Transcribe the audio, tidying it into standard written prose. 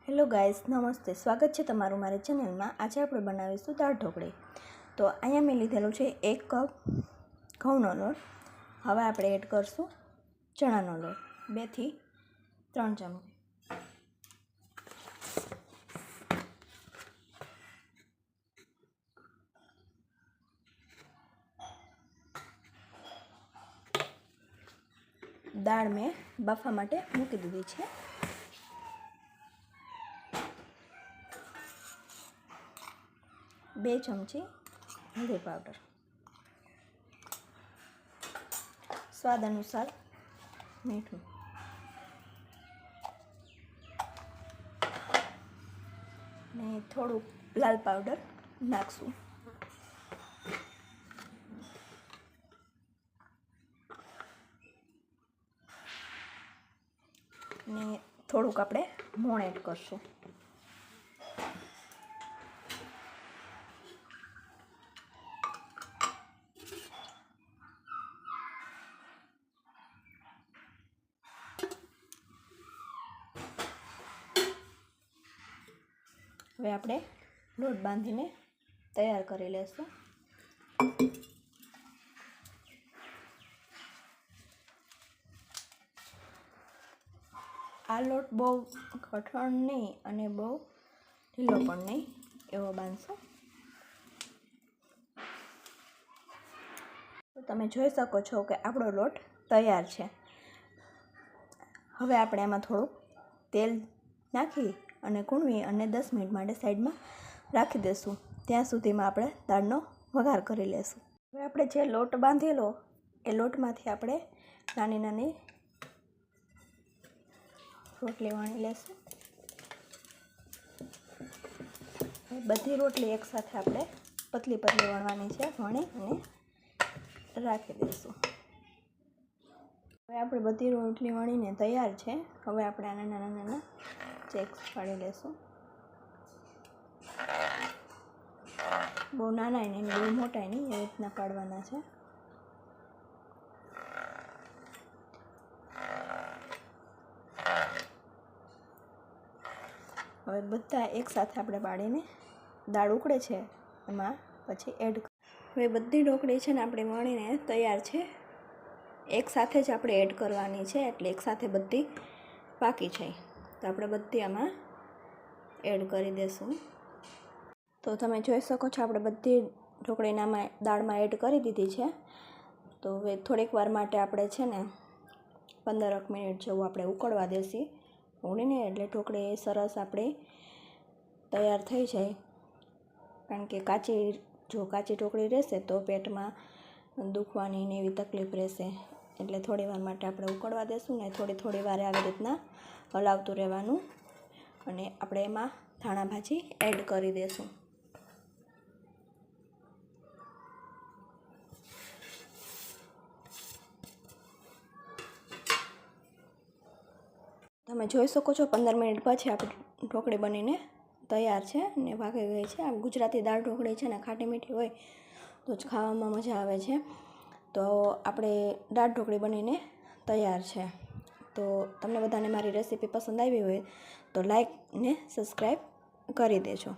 Hello guys, નમસ્તે. સ્વાગત છે તમારું મારી ચેનલમાં. આજે આપણે બનાવીશું દાળ ઢોકળી. તો અહીંયા મેં લીધેલું છે 1 કપ ઘઉંનો લોટ. હવે આપણે એડ કરશું ચણાનો લોટ 2 થી 3 ચમચી. દાળ મેં બાફવા માટે મૂકી દીધી છે. બે ચમચી હળદી પાવડર, સ્વાદ અનુસાર મીઠું, ને થોડુંક લાલ પાવડર નાખશું. ને થોડુંક આપણે મોણ એડ કરશું. હવે આપણે લોટ બાંધીને તૈયાર કરી લઈશું. આ લોટ બહુ કઠણ નહીં અને બહુ ઢીલો પણ નહીં એવો બાંધશું. તો તમે જોઈ શકો છો કે આપણો લોટ તૈયાર છે. હવે આપણે આમાં થોડુંક તેલ નાખી અને કૂણવી અને 10 મિનિટ માટે સાઈડમાં રાખી દઈશું. ત્યાં સુધીમાં આપણે દાળનો વઘાર કરી લઈશું. હવે આપણે જે લોટ બાંધેલો એ લોટમાંથી આપણે નાની નાની રોટલી વણી લઈશું. બધી રોટલી એકસાથે આપણે પતલી પતલી વણવાની છે. વણી અને રાખી દઈશું. હવે આપણે બધી રોટલી વણીને તૈયાર છે. હવે આપણે આના નાના નાના ચેક્સ પાડી લઈશું. બહુ નાના નહીં બહુ મોટા નહીં એ રીતના પાડવાના છે. હવે બધા એકસાથે આપણે પાડીને દાળ ઉકળે છે એમાં પછી એડ. હવે બધી ઢોકળી છે ને આપણે વણીને તૈયાર છે. એકસાથે જ આપણે એડ કરવાની છે એટલે એકસાથે બધી પાકી છે. તો આપણે બધી આમાં એડ કરી દઈશું. તો તમે જોઈ શકો છો આપણે બધી ઢોકળીનામાં દાળમાં એડ કરી દીધી છે. તો હવે થોડીક વાર માટે આપણે છે ને 15 મિનિટ જેવું આપણે ઉકળવા દેસી. ઉકળીને એટલે ઢોકળી સરસ આપણી તૈયાર થઈ જાય. કારણ કે જો કાચી ઢોકળી રહેશે તો પેટમાં દુખવાની ને એવી તકલીફ રહેશે. એટલે થોડી વાર માટે આપણે ઉકળવા દેશું ને થોડી વારે આવી રીતના હલાવતું રહેવાનું. અને આપણે એમાં ધાણા ભાજી એડ કરી દઈશું. તમે જોઈ શકો છો 15 મિનિટ પછી આપણી ઢોકળી બનીને તૈયાર છે ને પાકી ગઈ છે. આ ગુજરાતી દાળ ઢોકળી છે ને ખાટી મીઠી હોય તો જ ખાવામાં મજા આવે છે. તો આપણે દાળ ઢોકળી બનીને તૈયાર છે. તો તમને બધાને મારી રેસીપી પસંદ આવી હોય તો લાઈક ને સબસ્ક્રાઈબ કરી દેજો.